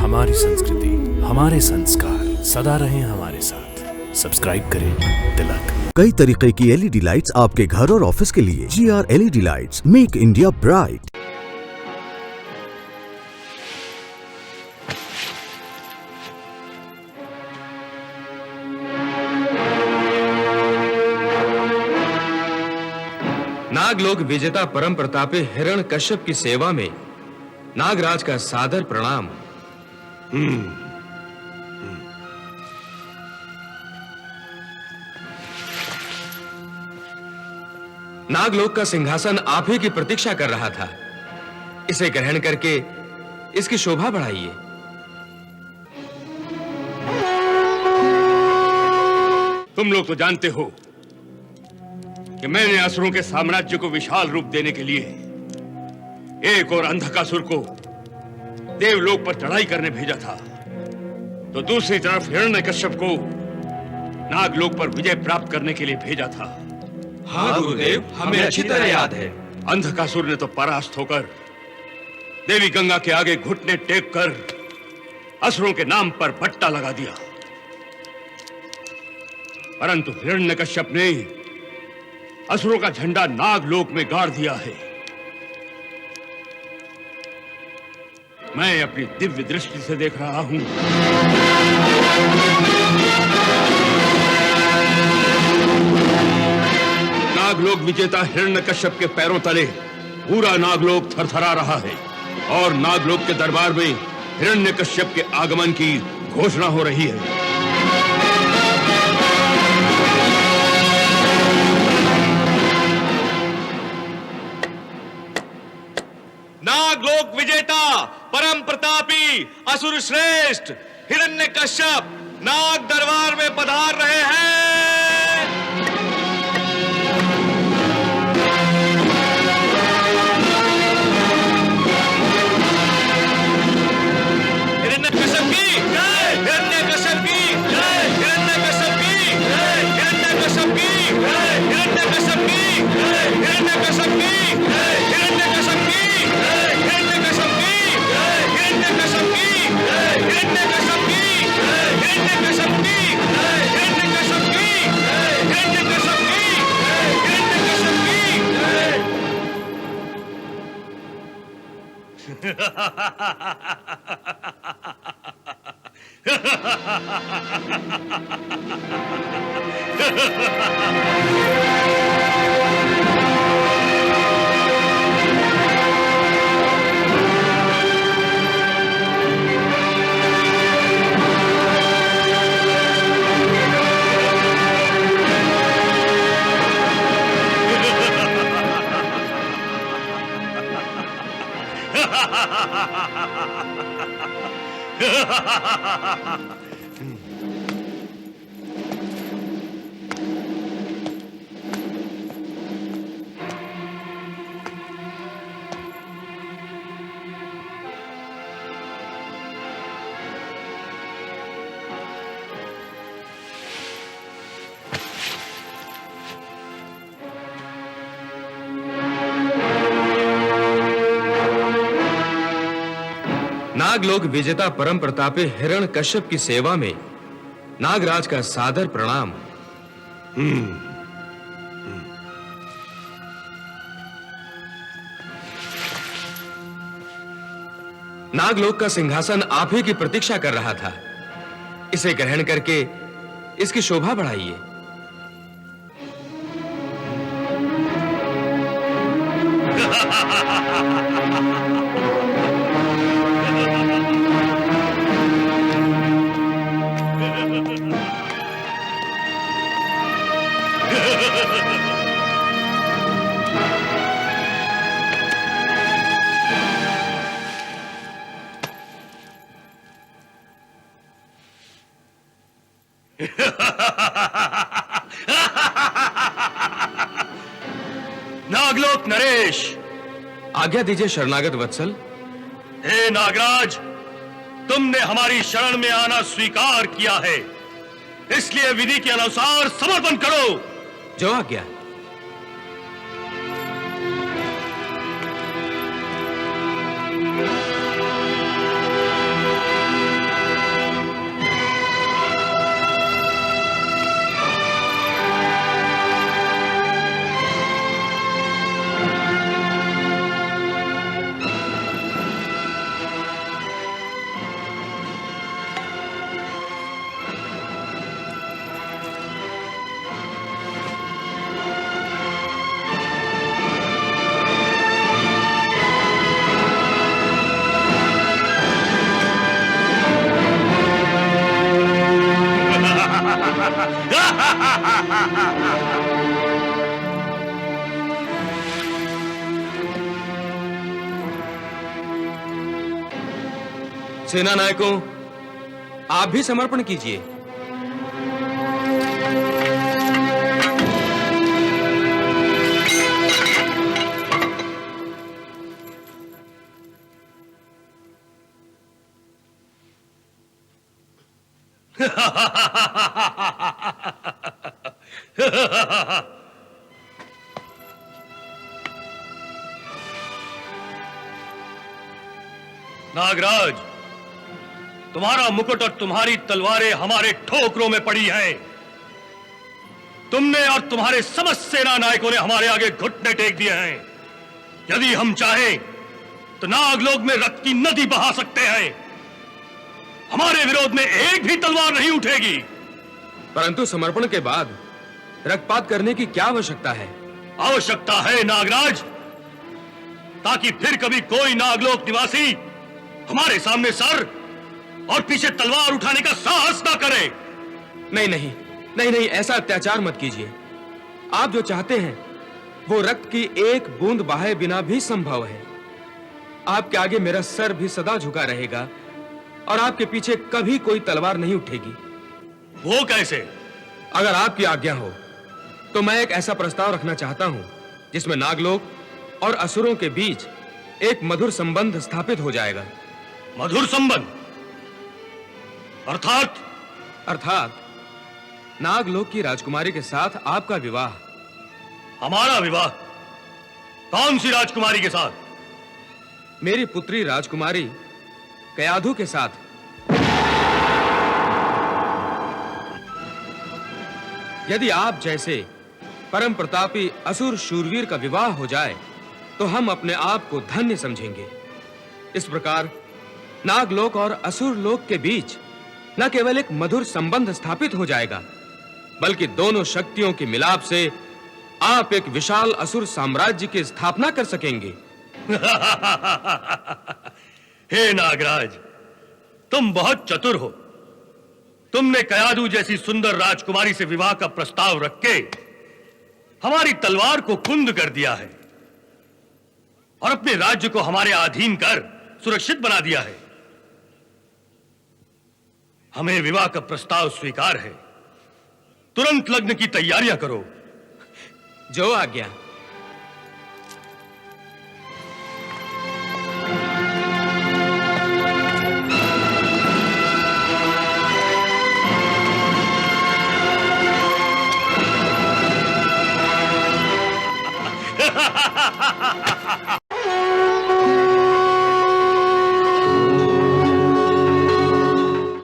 हमारी संस्कृति, हमारे संस्कार सदा रहें हमारे साथ। सब्सक्राइब करें तिलक। कई तरीके की एलईडी लाइट्स आपके घर और ऑफिस के लिए। GR LED lights, make India bright. नागलोक विजेता परम प्रतापी हिरण्यकश्यप की सेवा में नागराज का सादर प्रणाम। नागलोक का सिंहासन आप ही की प्रतीक्षा कर रहा था। इसे ग्रहण करके इसकी शोभा बढ़ाइए। तुम लोग तो जानते हो कि मैंने असुरों के साम्राज्य को विशाल रूप देने के लिए एक और अंधकासुर को देवलोक पर चढ़ाई करने भेजा था, तो दूसरी तरफ हिरण्यकश्यप को नागलोक पर विजय प्राप्त करने के लिए भेजा था। हाँ गुरुदेव, हमें अच्छी तरह याद है। अंधकासुर ने तो परास्त होकर देवी गंगा के आगे घुटने टेक कर असुरों के नाम पर बट्टा लगा दिया, परंतु हिरण्यकश्यप ने असुरों का झंडा नागलोक में गाड़ दिया है। मैं अपनी दिव्य दृष्टि से देख रहा हूं। नागलोक विजेता हिरण्यकश्यप के पैरों तले पूरा नागलोक थरथरा रहा है और नागलोक के दरबार में हिरण्यकश्यप के आगमन की घोषणा हो रही है। नागलोक विजेता परम प्रतापी असुर श्रेष्ठ हिरण्यकश्यप नाग दरबार में पधार रहे हैं। हिरण्यकश्यप की जय, हिरण्यकश्यप की जय, हिरण्यकश्यप की जय, हिरण्यकश्यप की जय, हिरण्यकश्यप की जय, हिरण्यकश्यप की जय, हिरण्यकश्यप की नागलोक विजेता परम प्रतापी हिरण्यकश्यप की सेवा में नागराज का सादर प्रणाम। नागलोक का सिंहासन आप ही की प्रतीक्षा कर रहा था। इसे ग्रहण करके इसकी शोभा बढ़ाइए। नागलोक नरेश, आज्ञा दीजिए शरणागत वत्सल। हे नागराज, तुमने हमारी शरण में आना स्वीकार किया है, इसलिए विधि के अनुसार समर्पण करो। जो आज्ञा। सेना नायकों, आप भी समर्पण कीजिए। नागराज, तुम्हारा मुकुट और तुम्हारी तलवारें हमारे ठोकरों में पड़ी हैं। तुमने और तुम्हारे समस्त सेना नायकों ने हमारे आगे घुटने टेक दिए हैं। यदि हम चाहें तो नागलोक में रक्त की नदी बहा सकते हैं। हमारे विरोध में एक भी तलवार नहीं उठेगी। परंतु समर्पण के बाद रक्तपात करने की क्या आवश्यकता है? आवश्यकता है नागराज, ताकि फिर कभी कोई नागलोक निवासी हमारे सामने सर और पीछे तलवार उठाने का साहस ना करे। नहीं नहीं नहीं नहीं, ऐसा अत्याचार मत कीजिए। आप जो चाहते हैं वो रक्त की एक बूंद बहाए बिना भी संभव है। आपके आगे मेरा सर भी सदा झुका रहेगा और आपके पीछे कभी कोई तलवार नहीं उठेगी। वो कैसे? अगर आपकी आज्ञा हो तो मैं एक ऐसा प्रस्ताव रखना चाहता हूं जिसमें नागलोक और असुरों के बीच एक मधुर संबंध स्थापित हो जाएगा। मधुर संबंध? अर्थात? अर्थात नागलोक की राजकुमारी के साथ आपका विवाह। हमारा विवाह? कौन सी राजकुमारी के साथ? मेरी पुत्री राजकुमारी कयाधु के साथ। यदि आप जैसे परम प्रतापी असुर शूरवीर का विवाह हो जाए तो हम अपने आप को धन्य समझेंगे। इस प्रकार नागलोक और असुर लोक के बीच न केवल एक मधुर संबंध स्थापित हो जाएगा, बल्कि दोनों शक्तियों के मिलाप से आप एक विशाल असुर साम्राज्य की स्थापना कर सकेंगे। हे नागराज, तुम बहुत चतुर हो। तुमने कयाधु जैसी सुंदर राजकुमारी से विवाह का प्रस्ताव रख के हमारी तलवार को कुंद कर दिया है और अपने राज्य को हमारे अधीन कर सुरक्षित बना दिया है। हमें विवाह का प्रस्ताव स्वीकार है। तुरंत लग्न की तैयारियां करो। जो आज्ञा।